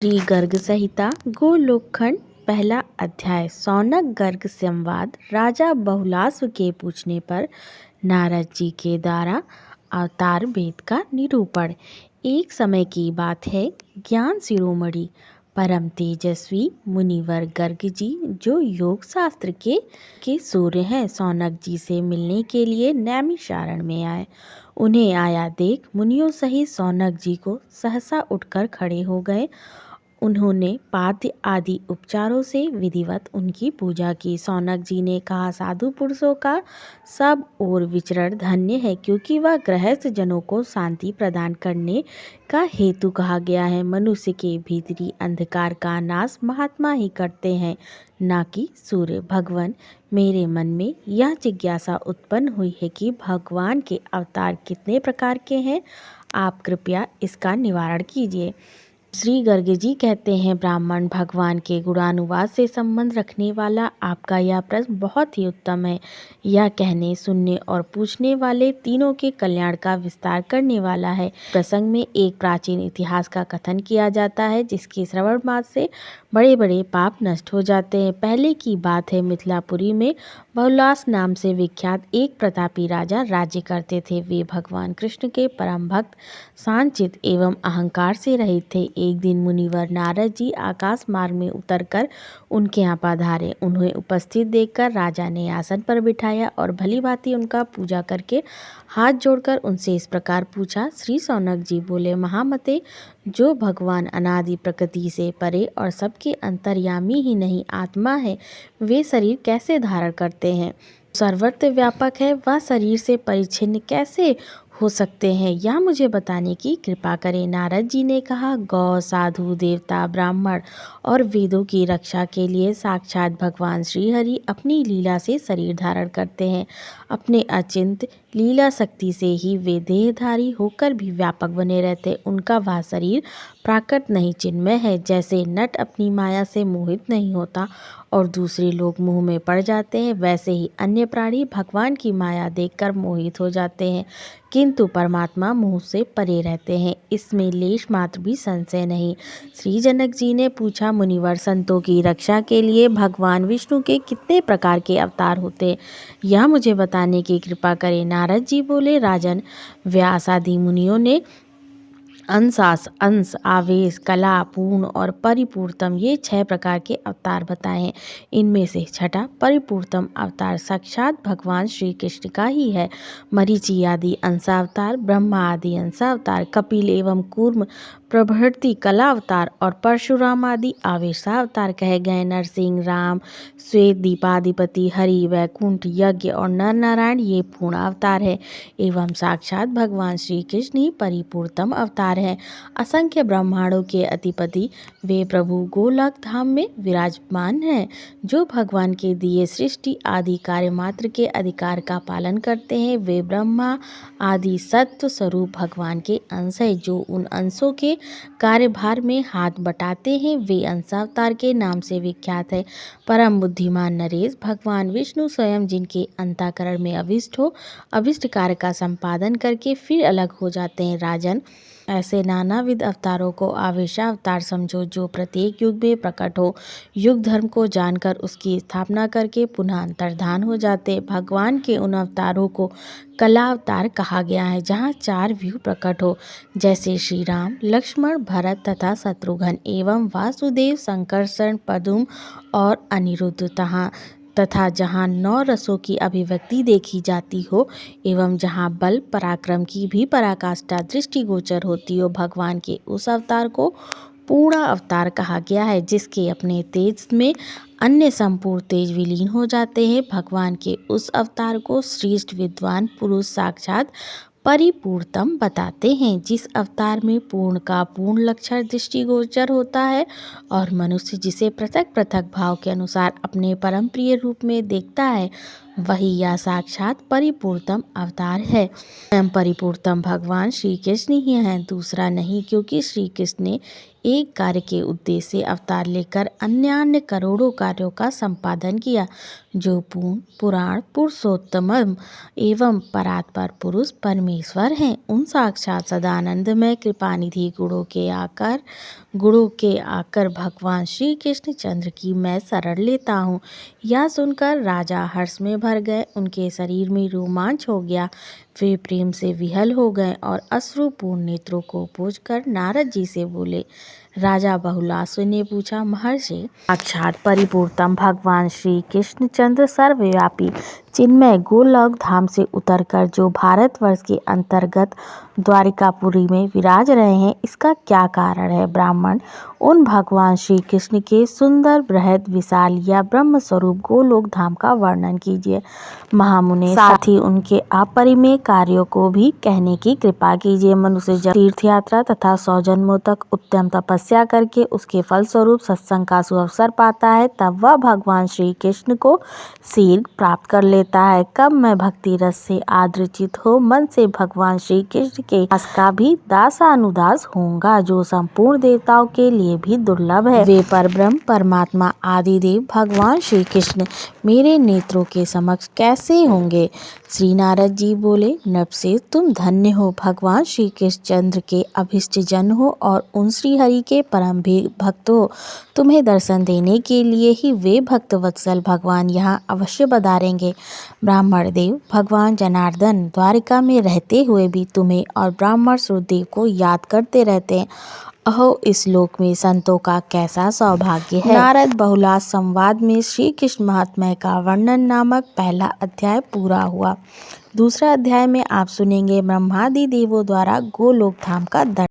श्री गर्ग संहिता गोलोकखंड पहला अध्याय। सौनक गर्ग संवाद। राजा बहुलास्व के पूछने पर नारद जी के द्वारा अवतार वेद का निरूपण। एक समय की बात है, ज्ञान शिरोमणि परम तेजस्वी मुनिवर गर्ग जी, जो योग शास्त्र के सूर्य हैं, सौनक जी से मिलने के लिए नैमिषारण्य में आए। उन्हें आया देख मुनियों सहित सौनक जी को सहसा उठकर खड़े हो गए। उन्होंने पाद्य आदि उपचारों से विधिवत उनकी पूजा की। सौनक जी ने कहा, साधु पुरुषों का सब ओर विचरण धन्य है, क्योंकि वह गृहस्थ जनों को शांति प्रदान करने का हेतु कहा गया है। मनुष्य के भीतरी अंधकार का नाश महात्मा ही करते हैं, ना कि सूर्य। भगवान, मेरे मन में यह जिज्ञासा उत्पन्न हुई है कि भगवान के अवतार कितने प्रकार के हैं। आप कृपया इसका निवारण कीजिए। श्री गर्ग जी कहते हैं, ब्राह्मण भगवान के गुणानुवाद से संबंध रखने वाला आपका यह प्रश्न बहुत ही उत्तम है। यह कहने, सुनने और पूछने वाले तीनों के कल्याण का विस्तार करने वाला है। प्रसंग में एक प्राचीन इतिहास का कथन किया जाता है, जिसके श्रवण मात्र से बड़े बड़े पाप नष्ट हो जाते हैं। पहले की बात है, मिथिलापुरी में बहुलास नाम से विख्यात एक प्रतापी राजा राज्य करते थे। वे भगवान कृष्ण के परम भक्त, शांतचित्त एवं अहंकार से रहित थे। एक दिन मुनिवर नारद जी आकाश मार्ग में उतरकर उनके यहाँ पधारे। उन्हें उपस्थित देखकर राजा ने आसन पर बिठाया और भली भांति उनका पूजा करके हाथ जोड़कर उनसे इस प्रकार पूछा। श्री सौनक जी बोले, महामते, जो भगवान अनादि प्रकृति से परे और सबके अंतर्यामी ही नहीं आत्मा है, वे शरीर कैसे धारण करते हैं? सर्वत्र व्यापक है, वह शरीर से परिच्छिन्न कैसे हो सकते हैं? यह मुझे बताने की कृपा करें। नारद जी ने कहा, गौ, साधु, देवता, ब्राह्मण और वेदों की रक्षा के लिए साक्षात भगवान श्री हरि अपनी लीला से शरीर धारण करते हैं। अपने अचिंत लीला शक्ति से ही वे देहधारी होकर भी व्यापक बने रहते। उनका वह शरीर प्राकृत नहीं, चिन्मय है। जैसे नट अपनी माया से मोहित नहीं होता और दूसरे लोग मोह में पड़ जाते हैं, वैसे ही अन्य प्राणी भगवान की माया देखकर मोहित हो जाते हैं, किंतु परमात्मा मोह से परे रहते हैं। इसमें लेश मात्र भी संशय नहीं। श्री जनक जी ने पूछा, मुनिवर, संतों की रक्षा के लिए भगवान विष्णु के कितने प्रकार के अवतार होते, यह मुझे बताने की कृपा करें। नारद जी बोले, राजन, व्यास आदि मुनियों ने अंश, आवेश, कला, पूर्ण और परिपूर्णतम, ये 6 प्रकार के अवतार बताए हैं। इनमें से छठा परिपूर्णतम अवतार साक्षात भगवान श्री कृष्ण का ही है। मरीचि आदि अंशावतार, ब्रह्मा आदि अंशावतार, कपिल एवं कूर्म प्रभृति कला अवतार और परशुराम आदि आवेशावतार कहे गए। नरसिंह, राम, श्वेत दीपाधिपति, हरि, वैकुंठ, यज्ञ और नर नारायण ये पूर्ण अवतार है, एवं साक्षात भगवान श्री कृष्ण ही परिपूर्णतम अवतार है। असंख्य ब्रह्मांडों के अधिपति वे प्रभु गोलक धाम में विराजमान हैं, जो भगवान के दिए सृष्टि आदि कार्य मात्र के अधिकार का पालन करते हैं। वे ब्रह्मा आदि सत्व स्वरूप भगवान के अंश है, जो उन अंशों के कार्यभार में हाथ बटाते हैं। वे अंशावतार के नाम से विख्यात है। परम बुद्धिमान नरेश, भगवान विष्णु स्वयं जिनके अंतःकरण में अभिष्ट हो, अभिष्ट कार्य का संपादन करके फिर अलग हो जाते हैं। राजन, ऐसे नानाविध अवतारों को आवेशावतार समझो, जो प्रत्येक युग में प्रकट हो, युग धर्म को जानकर उसकी स्थापना करके पुनः अंतर्धान हो जाते। भगवान के उन अवतारों को कला अवतार कहा गया है, जहाँ 4 व्यू प्रकट हो, जैसे श्री राम, लक्ष्मण, भरत तथा शत्रुघ्न एवं वासुदेव, संकर्षण, पद्म और अनिरुद्ध तथा जहाँ 9 रसों की अभिव्यक्ति देखी जाती हो, एवं जहाँ बल पराक्रम की भी पराकाष्ठा दृष्टिगोचर होती हो। भगवान के उस अवतार को पूर्ण अवतार कहा गया है, जिसके अपने तेज में अन्य संपूर्ण तेज विलीन हो जाते हैं। भगवान के उस अवतार को श्रेष्ठ विद्वान पुरुष साक्षात परिपूर्णतम बताते हैं, जिस अवतार में पूर्ण का पूर्ण लक्षण दृष्टिगोचर होता है और मनुष्य जिसे पृथक पृथक भाव के अनुसार अपने परम प्रिय रूप में देखता है, वही या साक्षात परिपूर्णतम अवतार है। स्वयं परिपूर्णतम भगवान श्री कृष्ण ही हैं, दूसरा नहीं, क्योंकि श्री कृष्ण ने एक कार्य के उद्देश्य से अवतार लेकर अन्य करोड़ों कार्यों का संपादन किया। जो पूर्ण पुराण पुरुषोत्तम एवं परात्पर पुरुष परमेश्वर हैं, उन साक्षात सदानंदमय कृपानिधि गुणों के आकर भगवान श्री कृष्ण चंद्र की मैं शरण लेता हूँ। यह सुनकर राजा हर्ष में भर गए, उनके शरीर में रोमांच हो गया, वे प्रेम से विहल हो गए और अश्रुपूर्ण नेत्रों को पोंछकर नारद जी से बोले। राजा बहुलास्व ने पूछा, महर्षि, साक्षात परिपूर्णतम भगवान श्री कृष्णचंद्र सर्वव्यापी चिन्मय गोलोक धाम से उतरकर जो भारतवर्ष के अंतर्गत द्वारिकापुरी में विराज रहे हैं, इसका क्या कारण है? ब्राह्मण, उन भगवान श्री कृष्ण के सुंदर बृहद विशाल या ब्रह्म स्वरूप गोलोक धाम का वर्णन कीजिए। महामुने, साथ ही उनके अपरिमेय कार्यों को भी कहने की कृपा कीजिए। मनुष्य जब तीर्थ यात्रा तथा 100 जन्मों तक उत्तम तपस्या करके उसके फलस्वरूप सत्संग का सुअवसर पाता है, तब वह भगवान श्री कृष्ण को शीघ्र प्राप्त कर लेता है। कब मैं भक्ति रस से आदृचित हो मन से भगवान श्री कृष्ण के दास का भी दासानुदास होऊंगा, जो संपूर्ण देवताओं के लिए भी दुर्लभ है। वे परब्रह्म परमात्मा आदिदेव भगवान श्री कृष्ण मेरे नेत्रों के समक्ष कैसे होंगे? श्री नारद जी बोले, नरसेन, तुम धन्य हो, भगवान श्री कृष्ण चंद्र के अभिष्ट जन हो और उन श्री हरि के परम भक्त हो। तुम्हें दर्शन देने के लिए ही वे भक्त वत्सल भगवान यहाँ अवश्य पधारेंगे। ब्राह्मण देव, भगवान जनार्दन द्वारिका में रहते हुए भी तुम्हें और ब्राह्मण सूर्यदेव को याद करते रहते हैं। अहो, इस लोक में संतों का कैसा सौभाग्य है। नारद बहुलास संवाद में श्री कृष्ण महात्म्य का वर्णन नामक पहला अध्याय पूरा हुआ। दूसरा अध्याय में आप सुनेंगे ब्रह्मादि देवों द्वारा गोलोक धाम का दर्शन।